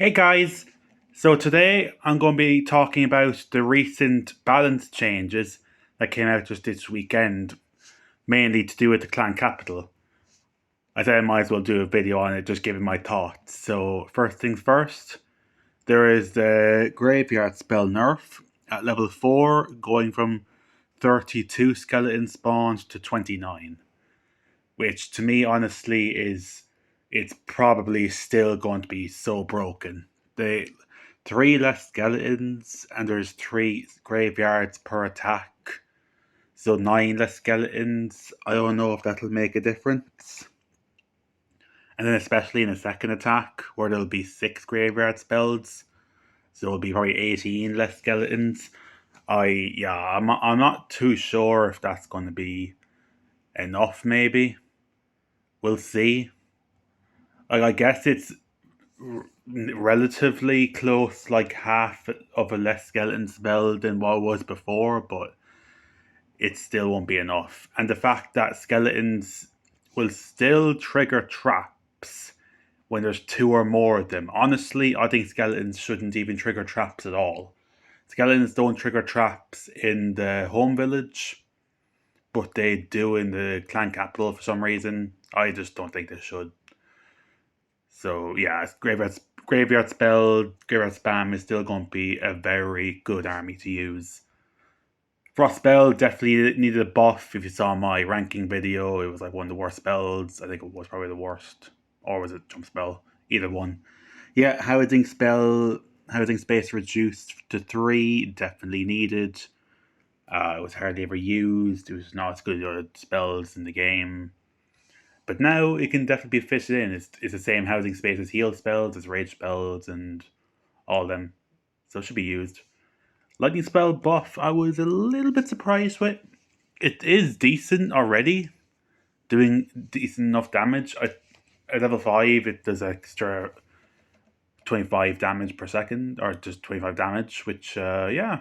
Hey guys, so today I'm going to be talking about the recent balance changes that came out just this weekend, mainly to do with the clan capital. I thought I might as well do a video on it, just giving my thoughts. So, first things first, there is the graveyard spell nerf at level 4, going from 32 skeleton spawns to 29, which to me honestly is it's probably still going to be so broken. They three less skeletons and there's three graveyards per attack. So nine less skeletons. I don't know if that'll make a difference. And then especially in a second attack where there'll be six graveyard spells. So it'll be probably 18 less skeletons. I'm not too sure if that's going to be enough. Maybe we'll see. I guess it's relatively close, like half of a less skeleton spell than what it was before, but it still won't be enough. And the fact that skeletons will still trigger traps when there's two or more of them. Honestly, I think skeletons shouldn't even trigger traps at all. Skeletons don't trigger traps in the home village, but they do in the clan capital for some reason. I just don't think they should. So yeah, graveyard spell, graveyard spam is still going to be a very good army to use. Frost spell definitely needed a buff. If you saw my ranking video, it was like one of the worst spells. I think it was probably the worst, or was it jump spell? Either one. Yeah, housing space reduced to 3, definitely needed. It was hardly ever used. It was not as good as the other spells in the game. But now it can definitely be fitted in. It's the same housing space as heal spells, as rage spells, and all of them. So it should be used. Lightning spell buff, I was a little bit surprised with. It is decent already, doing decent enough damage. At level 5, it does extra 25 damage per second, or just 25 damage, which, this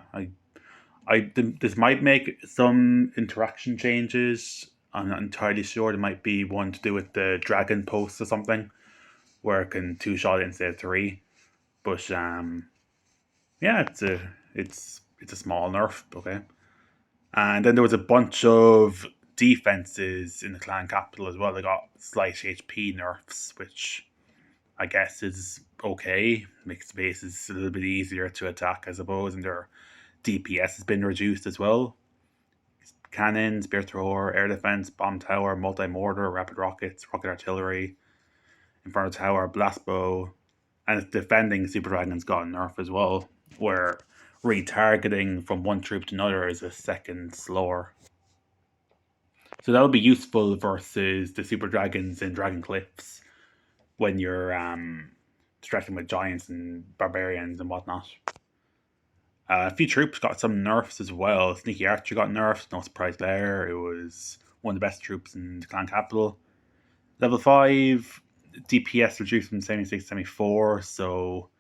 might make some interaction changes. I'm not entirely sure. There might be one to do with the dragon post or something, where it can two shot it instead of three. But yeah, it's a small nerf, okay. And then there was a bunch of defenses in the clan capital as well. They got slight HP nerfs, which I guess is okay. Makes spaces a little bit easier to attack, I suppose, and their DPS has been reduced as well. Cannon, spear thrower, air defense, bomb tower, multi mortar, rapid rockets, rocket artillery, inferno tower, blast bow, and its defending super dragon's got a nerf as well, where retargeting from one troop to another is a second slower. So that'll be useful versus the super dragons in Dragon Cliffs when you're distracting with giants and barbarians and whatnot. A few troops got some nerfs as well. Sneaky Archer got nerfed, no surprise there. It was one of the best troops in the clan capital. Level 5, DPS reduced from 76 to 74, so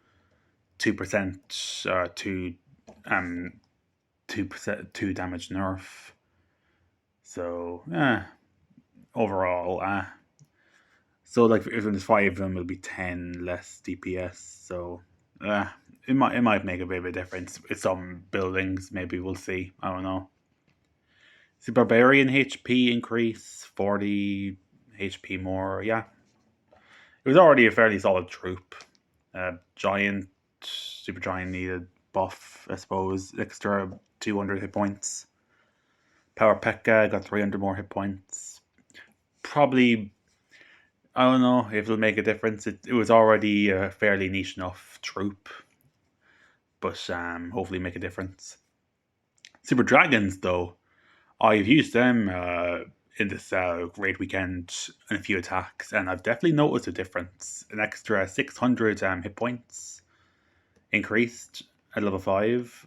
2% 2 damage nerf. So overall, so like if there's 5 of them, it'll be 10 less DPS. So it might make a bit of a difference with some buildings. Maybe we'll see. I don't know. The barbarian HP increase 40 HP more. Yeah, it was already a fairly solid troop. Giant, super giant needed buff, I suppose. Extra 200 hit points. Power P.E.K.K.A got 300 more hit points. Probably, I don't know if it'll make a difference. It was already a fairly niche enough troop, but hopefully make a difference. Super Dragons, though, I've used them in this raid weekend in a few attacks, and I've definitely noticed a difference. An extra 600 hit points increased at level 5.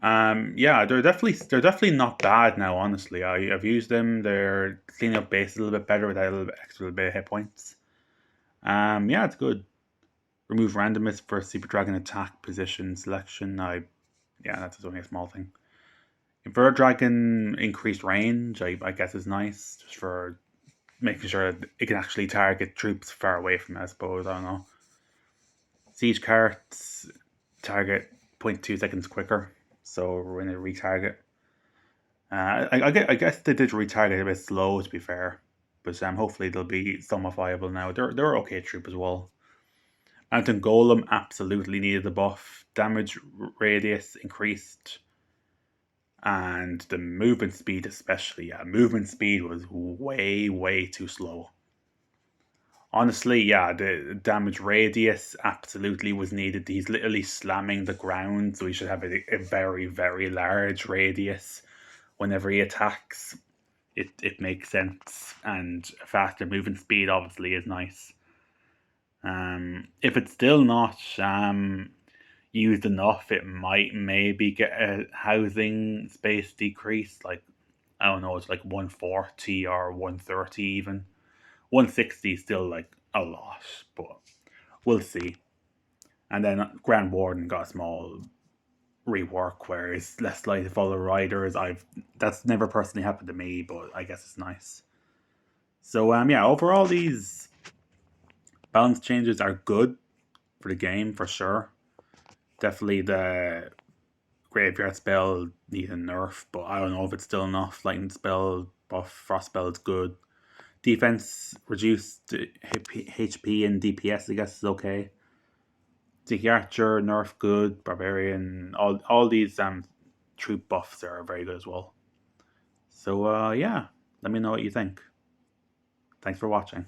Yeah, they're definitely not bad now. Honestly, I've used them. They're cleaning up base a little bit better with a little bit extra little bit of hit points. Yeah, it's good. Remove randomness for Super Dragon attack position selection. That's only a small thing. Inverter Dragon increased range. I guess is nice just for making sure it can actually target troops far away from it. I suppose I don't know. Siege carts target 0.2 seconds quicker, so when they retarget. I guess they did retarget a bit slow, to be fair, but hopefully they'll be somewhat viable now. They're okay troop as well. Anton Golem absolutely needed the buff. Damage radius increased, and the movement speed especially. Yeah, movement speed was way too slow. Honestly, yeah, the damage radius absolutely was needed. He's literally slamming the ground, so he should have a very large radius whenever he attacks. It makes sense, and faster movement speed obviously is nice. If it's still not used enough, it might maybe get a housing space decrease. Like, I don't know, it's like 140 or 130 even. 160 is still like a lot, but we'll see. And then Grand Warden got a small rework where it's less likely to follow riders. That's never personally happened to me, but I guess it's nice. So yeah, overall these balance changes are good for the game for sure. Definitely the graveyard spell needs a nerf, but I don't know if it's still enough. Lightning spell buff, frost spell is good. Defense reduced HP and DPS, I guess is okay. Tiki Archer, nerf good, Barbarian, all these troop buffs are very good as well. So yeah, let me know what you think. Thanks for watching.